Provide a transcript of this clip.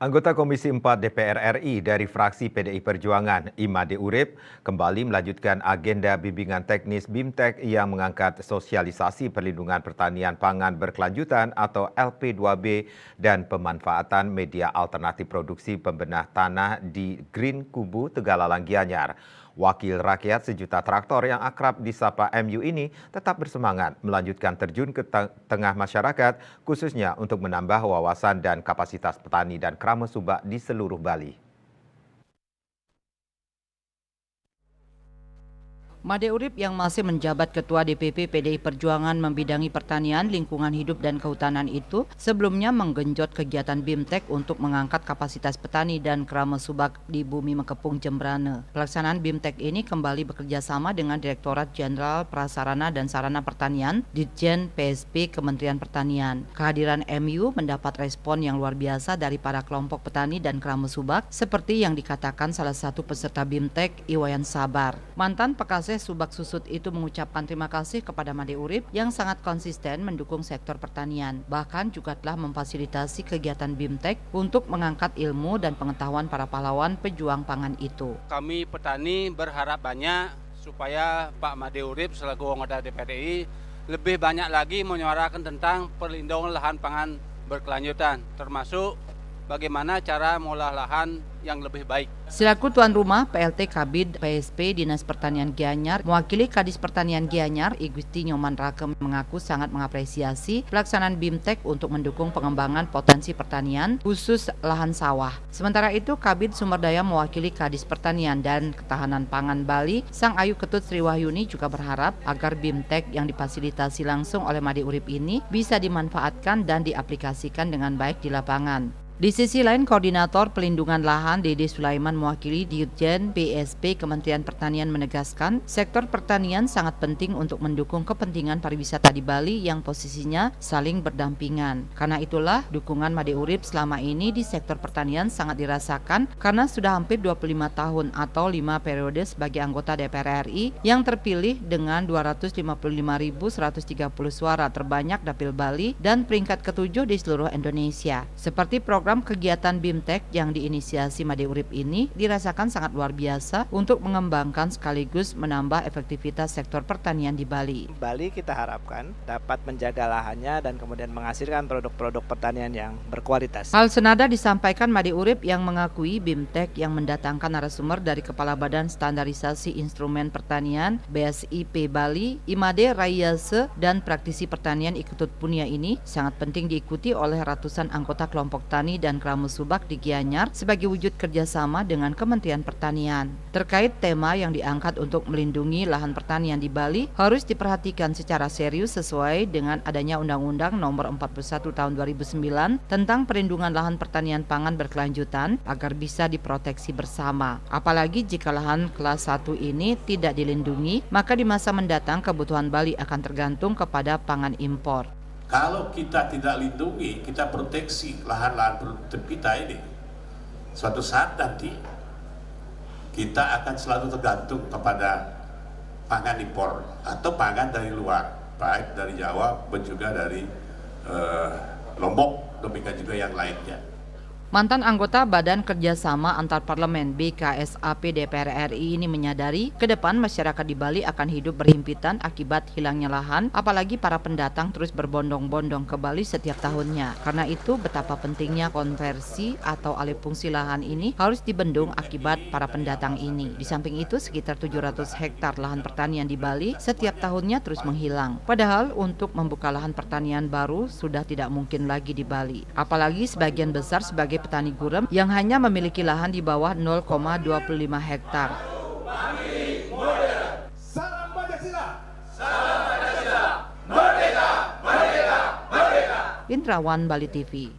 Anggota Komisi 4 DPR RI dari fraksi PDI Perjuangan, Imade Urip, kembali melanjutkan agenda bimbingan teknis BIMTEK yang mengangkat sosialisasi perlindungan pertanian pangan berkelanjutan atau LP2B dan pemanfaatan media alternatif produksi pembenah tanah di Green Kubu Tegalalang Gianyar. Wakil rakyat sejuta traktor yang akrab disapa MU ini tetap bersemangat melanjutkan terjun ke tengah masyarakat, khususnya untuk menambah wawasan dan kapasitas petani dan krama subak di seluruh Bali. Made Urip yang masih menjabat Ketua DPP PDI Perjuangan membidangi pertanian, lingkungan hidup dan kehutanan itu sebelumnya menggenjot kegiatan BIMTEK untuk mengangkat kapasitas petani dan krama subak di Bumi Mekepung Jembrane. Pelaksanaan BIMTEK ini kembali bekerja sama dengan Direktorat Jenderal Prasarana dan Sarana Pertanian, Ditjen PSP Kementerian Pertanian. Kehadiran MU mendapat respon yang luar biasa dari para kelompok petani dan krama subak seperti yang dikatakan salah satu peserta BIMTEK, Iwayan Sabar. Mantan Pekaseh Subak Susut itu mengucapkan terima kasih kepada Made Urip yang sangat konsisten mendukung sektor pertanian. Bahkan juga telah memfasilitasi kegiatan BIMTEK untuk mengangkat ilmu dan pengetahuan para pahlawan pejuang pangan itu. Kami petani berharap banyak supaya Pak Made Urip selaku anggota DPR RI lebih banyak lagi menyuarakan tentang perlindungan lahan pangan berkelanjutan, termasuk bagaimana cara mengolah lahan yang lebih baik. Selaku tuan rumah, PLT Kabid PSP Dinas Pertanian Gianyar, mewakili Kadis Pertanian Gianyar, Igusti Nyoman Rake mengaku sangat mengapresiasi pelaksanaan BIMTEK untuk mendukung pengembangan potensi pertanian, khusus lahan sawah. Sementara itu, Kabid Sumber Daya mewakili Kadis Pertanian dan Ketahanan Pangan Bali, Sang Ayu Ketut Sri Wahyuni juga berharap agar BIMTEK yang difasilitasi langsung oleh Made Urip ini bisa dimanfaatkan dan diaplikasikan dengan baik di lapangan. Di sisi lain, Koordinator Pelindungan Lahan Dede Sulaiman mewakili Ditjen PSP Kementerian Pertanian menegaskan sektor pertanian sangat penting untuk mendukung kepentingan pariwisata di Bali yang posisinya saling berdampingan. Karena itulah dukungan Made Urip selama ini di sektor pertanian sangat dirasakan karena sudah hampir 25 tahun atau 5 periode sebagai anggota DPR RI yang terpilih dengan 255.130 suara terbanyak Dapil Bali dan peringkat ke-7 di seluruh Indonesia. Seperti program kegiatan BIMTEK yang diinisiasi Made Urip ini dirasakan sangat luar biasa untuk mengembangkan sekaligus menambah efektivitas sektor pertanian di Bali. Bali kita harapkan dapat menjaga lahannya dan kemudian menghasilkan produk-produk pertanian yang berkualitas. Hal senada disampaikan Made Urip yang mengakui BIMTEK yang mendatangkan narasumber dari Kepala Badan Standarisasi Instrumen Pertanian BSIP Bali, Imade Rayase dan praktisi pertanian Iketut Punia ini sangat penting diikuti oleh ratusan anggota kelompok tani dan krama subak di Gianyar sebagai wujud kerjasama dengan Kementerian Pertanian. Terkait tema yang diangkat untuk melindungi lahan pertanian di Bali harus diperhatikan secara serius sesuai dengan adanya Undang-Undang Nomor 41 Tahun 2009 tentang perlindungan lahan pertanian pangan berkelanjutan agar bisa diproteksi bersama. Apalagi jika lahan kelas 1 ini tidak dilindungi, maka di masa mendatang kebutuhan Bali akan tergantung kepada pangan impor. Kalau kita tidak lindungi, kita proteksi lahan-lahan produktif kita ini, suatu saat nanti kita akan selalu tergantung kepada pangan impor atau pangan dari luar, baik dari Jawa maupun juga dari Lombok, demikian juga yang lainnya. Mantan anggota Badan Kerjasama Antarparlemen BKSAP DPR RI ini menyadari ke depan masyarakat di Bali akan hidup berhimpitan akibat hilangnya lahan, apalagi para pendatang terus berbondong-bondong ke Bali setiap tahunnya. Karena itu betapa pentingnya konversi atau alih fungsi lahan ini harus dibendung akibat para pendatang ini. Di samping itu sekitar 700 hektar lahan pertanian di Bali setiap tahunnya terus menghilang. Padahal untuk membuka lahan pertanian baru sudah tidak mungkin lagi di Bali. Apalagi sebagian besar sebagai petani gurem yang hanya memiliki lahan di bawah 0,25 hektar. Salam Pancasila. Indrawan, Bali TV.